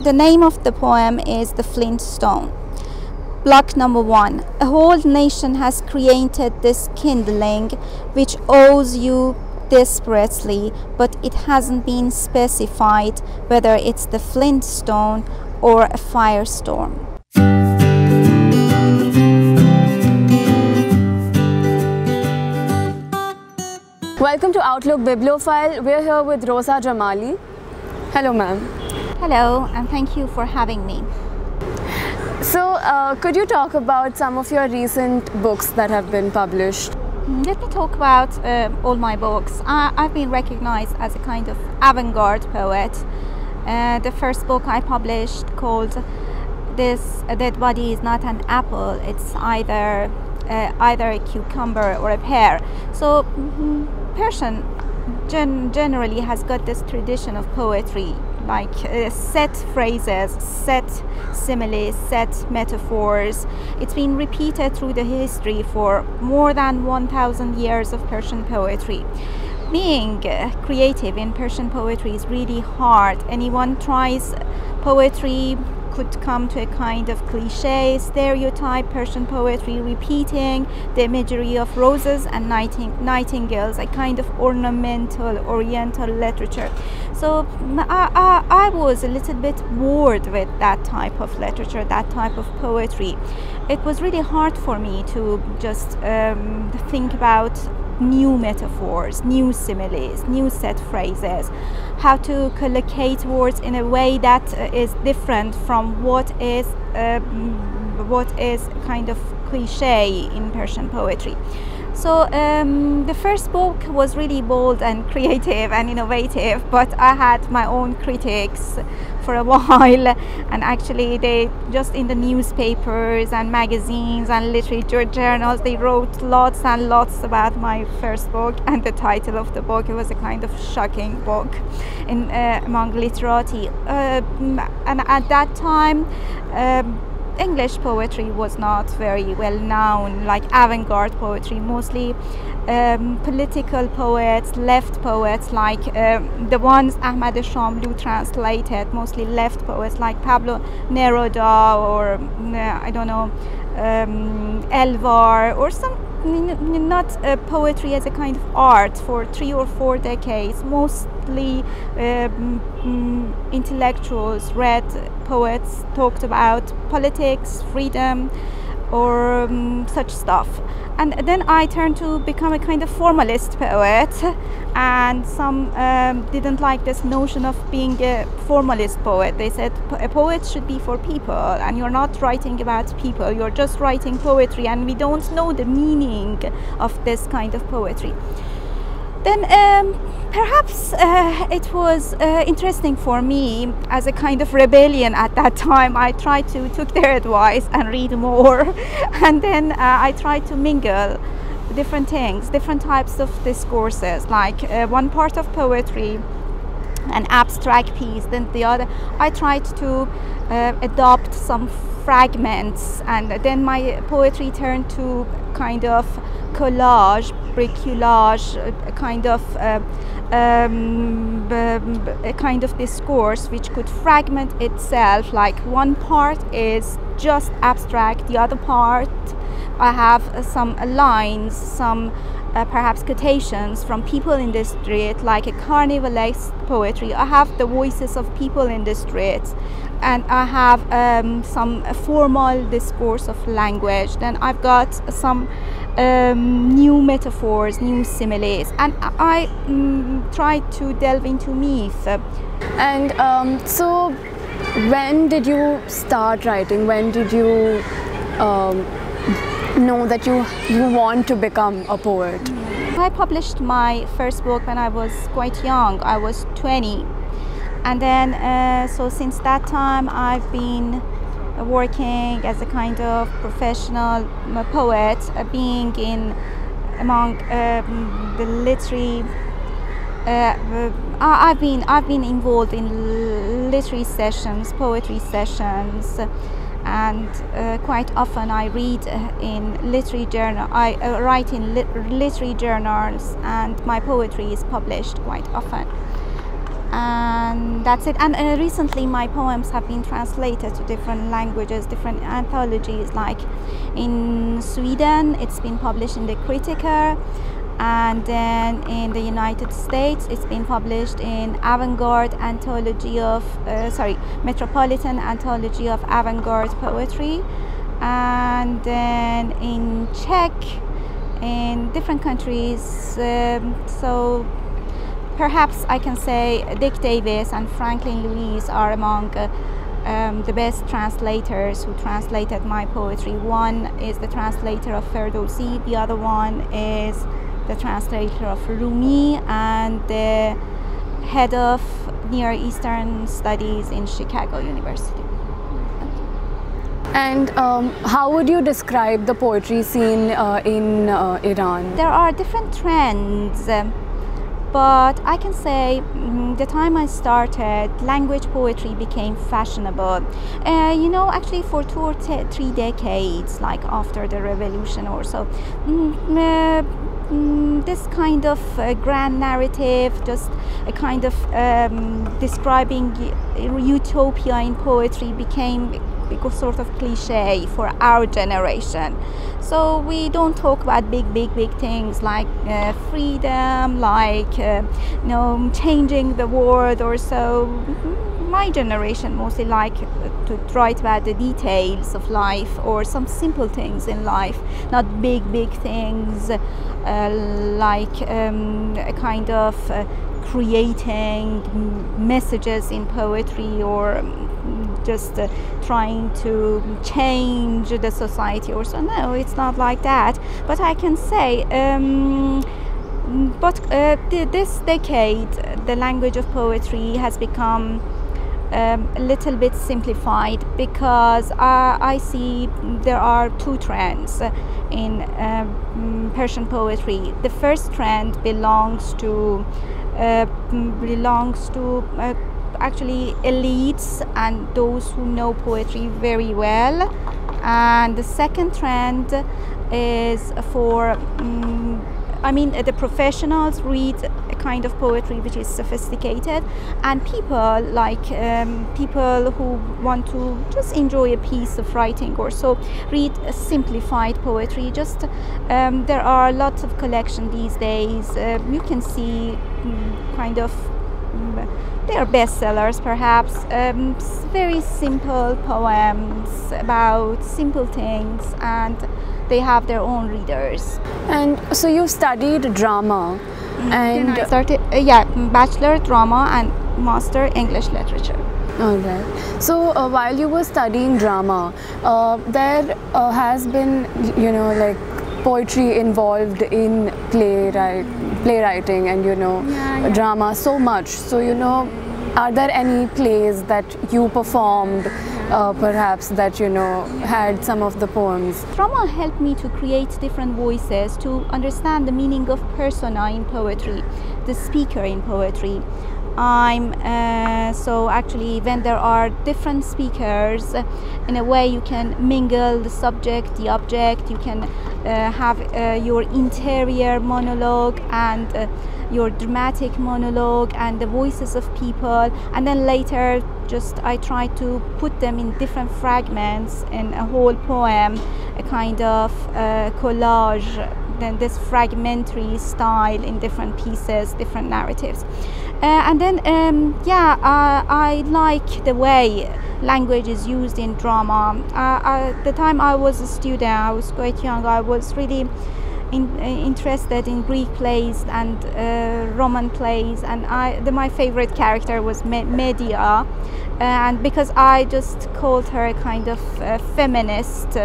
The name of the poem is The Flintstone. Block number 1. A whole nation has created this kindling which owes you desperately, but it hasn't been specified whether it's the Flintstone or a firestorm. Welcome to Outlook Bibliofile. We're here with Rosa Jamali. Hello, ma'am. Hello, and thank you for having me. So, could you talk about some of your recent books that have been published? Let me talk about all my books. I've been recognized as a kind of avant-garde poet. The first book I published called This Dead Body Is Not an Apple, it's either a cucumber or a pear. So Persian generally has got this tradition of poetry, like set phrases, set similes, set metaphors. It's been repeated through the history for more than 1,000 years of Persian poetry. Being creative in Persian poetry is really hard. Anyone tries poetry could come to a kind of cliche, stereotype Persian poetry, repeating the imagery of roses and nightingales, a kind of ornamental Oriental literature. So I was a little bit bored with that type of literature, that type of poetry. It was really hard for me to just think about new metaphors, new similes, new set phrases, how to collocate words in a way that is different from what is kind of cliche in Persian poetry. So the first book was really bold and creative and innovative, but I had my own critics for a while, and actually they just in the newspapers and magazines and literature journals, they wrote lots and lots about my first book, and the title of the book, it was a kind of shocking book among literati. And at that time English poetry was not very well known, like avant-garde poetry, mostly political poets, left poets, like the ones Ahmad Shamlu translated, mostly left poets like Pablo Neruda or I don't know, Elvar, or some not poetry as a kind of art for 3 or 4 decades. Mostly intellectuals, read poets, talked about politics, freedom, or such stuff. And then I turned to become a kind of formalist poet, and some didn't like this notion of being a formalist poet. They said a poet should be for people, and you're not writing about people, you're just writing poetry, and we don't know the meaning of this kind of poetry. Then perhaps it was interesting for me as a kind of rebellion at that time. I tried to took their advice and read more, and then I tried to mingle different things, different types of discourses, like one part of poetry, an abstract piece, then the other. I tried to adopt some fragments, and then my poetry turned to kind of collage, bricolage, a kind of discourse which could fragment itself. Like one part is just abstract, the other part I have some lines, some perhaps quotations from people in the street, like a carnivalesque poetry. I have the voices of people in the streets, and I have some formal discourse of language. Then I've got some new metaphors, new similes, and I tried to delve into myth. And so when did you start writing? When did you know that you want to become a poet? I published my first book when I was quite young. I was 20, and then so since that time I've been working as a kind of professional poet, being in among the literary. I've been involved in literary sessions, poetry sessions, and quite often I read in literary journal. I write in literary journals, and my poetry is published quite often. and that's it. And recently my poems have been translated to different languages, different anthologies. Like in Sweden it's been published in the Critiker, and then in the United States it's been published in Avant-Garde Anthology of Metropolitan Anthology of Avant-Garde Poetry, and then in Czech, in different countries. So perhaps I can say Dick Davis and Franklin Louise are among the best translators who translated my poetry. One is the translator of Ferdowsi, the other one is the translator of Rumi, and the head of Near Eastern Studies in Chicago University. And how would you describe the poetry scene in Iran? There are different trends, but I can say the time I started, language poetry became fashionable. You know, actually for 2 or 3 decades, like after the revolution or so, this kind of grand narrative, just a kind of describing utopia in poetry became a sort of cliche for our generation. So we don't talk about big things like freedom, like you know, changing the world or so. My generation mostly like to write about the details of life or some simple things in life, not big things like a kind of creating messages in poetry or just trying to change the society or so. No, it's not like that. But I can say this decade the language of poetry has become a little bit simplified, because I see there are 2 trends in Persian poetry. The first trend belongs to actually elites and those who know poetry very well, and the second trend is for the professionals read a kind of poetry which is sophisticated, and people like people who want to just enjoy a piece of writing or so read a simplified poetry. Just there are lots of collections these days. You can see kind of they are bestsellers perhaps, very simple poems about simple things, and they have their own readers. And so you studied drama, and then I started bachelor drama and master English literature. All right. So while you were studying drama, there has been, you know, like poetry involved in playwriting and drama so much. So, you know, are there any plays that you performed perhaps that, you know, had some of the poems? Drama helped me to create different voices, to understand the meaning of persona in poetry, the speaker in poetry. So actually when there are different speakers, in a way you can mingle the subject, the object, you can have your interior monologue and your dramatic monologue and the voices of people, and then later just I try to put them in different fragments in a whole poem, a kind of collage, then this fragmentary style in different pieces, different narratives. And then I like the way language is used in drama. At the time I was a student, I was quite young, I was really interested in Greek plays and Roman plays, and my favorite character was Medea, and because I just called her a kind of feminist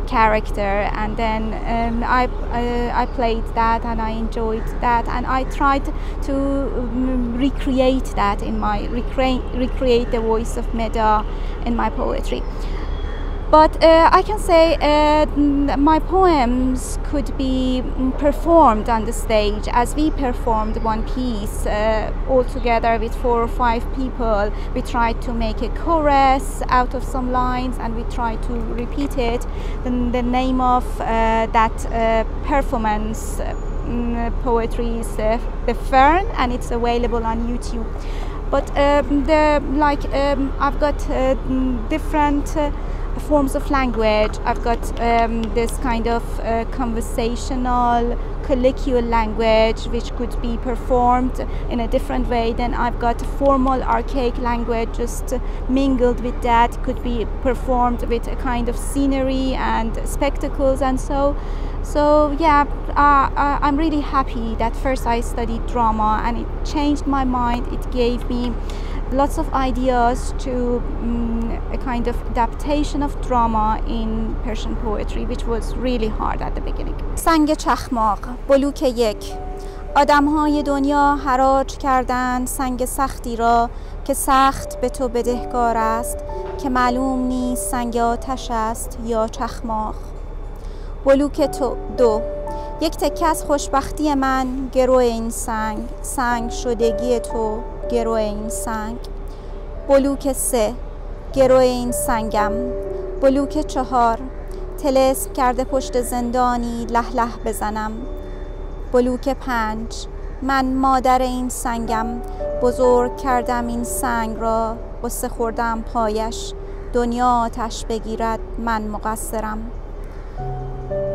character, and then I played that and I enjoyed that, and I tried to recreate that in my recreate the voice of Medea in my poetry. But I can say my poems could be performed on the stage, as we performed one piece all together with 4 or 5 people. We tried to make a chorus out of some lines and we tried to repeat it. Then the name of that performance poetry is The Fern, and it's available on YouTube. But I've got different forms of language. I've got this kind of conversational, colloquial language which could be performed in a different way. Then I've got formal, archaic language just mingled with that, could be performed with a kind of scenery and spectacles and so. So yeah, I'm really happy that first I studied drama, and it changed my mind. It gave me lots of ideas to a kind of adaptation of drama in Persian poetry, which was really hard at the beginning. سنگ چخماق بلوک یک. آدم‌های دنیا حراج کردند سنگ سختی را که سخت به تو بدهکار است، که معلوم نیست سنگ آتش است یا چخماق. بلوک دو. یک تکه از خوشبختی من گرو این سنگ، سنگ شدگی تو گرو این سنگ. بلوک سه. گرو این سنگم. بلوک چهار. طلسم کرده پشت زندانی له له بزنم. بلوک پنج. من مادر این سنگم، بزرگ کردم این سنگ را، غصه خوردم پایش، دنیا آتش بگیرد من مقصرم.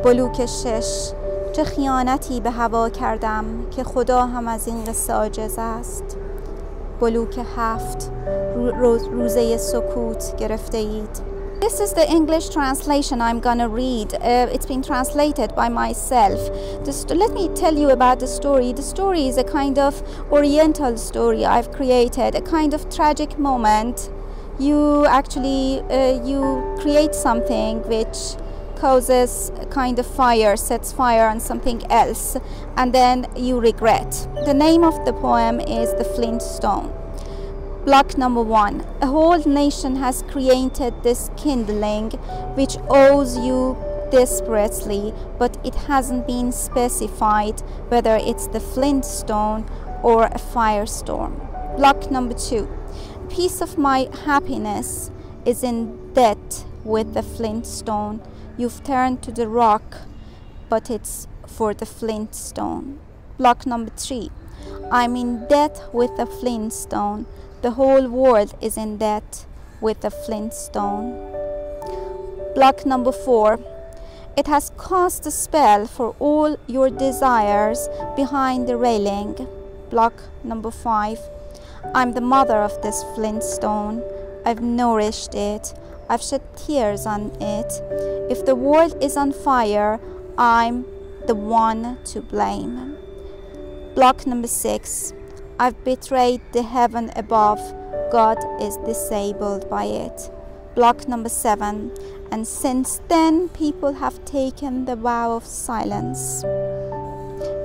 بلوک شش. چه خیانتی به هوا کردم که خدا هم از این قصه عاجز است. بلوک هفت. روزه سکوت گرفته اید. This is the English translation I'm gonna read. It's been translated by myself. Let me tell you about the story. The story is a kind of oriental story I've created, a kind of tragic moment. You actually you create something which causes a kind of fire, sets fire on something else, and then you regret. The name of the poem is The Flint Stone. Block number one. A whole nation has created this kindling which owes you desperately, but it hasn't been specified whether it's the flint stone or a firestorm. Block number two. A piece of my happiness is in debt with the flint stone. You've turned to the rock, but it's for the flint stone. Block number three. I'm in debt with the flint stone. The whole world is in debt with the flint stone. Block number four. It has cast a spell for all your desires behind the railing. Block number five. I'm the mother of this flint stone. I've nourished it. I've shed tears on it. If the world is on fire, I'm the one to blame. Block number six. I've betrayed the heaven above. God is disabled by it. Block number seven. And since then, people have taken the vow of silence.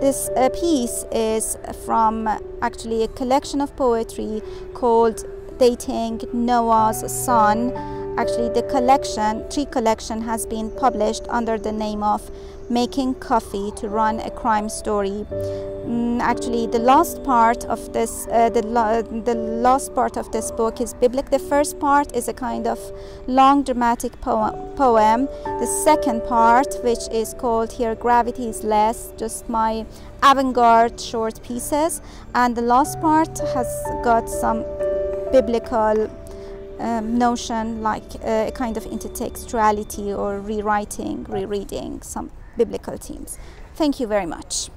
This piece is from actually a collection of poetry called Dating Noah's Son. Actually, the tree collection has been published under the name of Making Coffee to Run a Crime Story. Actually, the last part of this, the last part of this book is biblical. The first part is a kind of long dramatic poem. The second part, which is called Here Gravity Is Less, just my avant-garde short pieces, and the last part has got some biblical notion, like a kind of intertextuality or rereading some biblical themes. Thank you very much.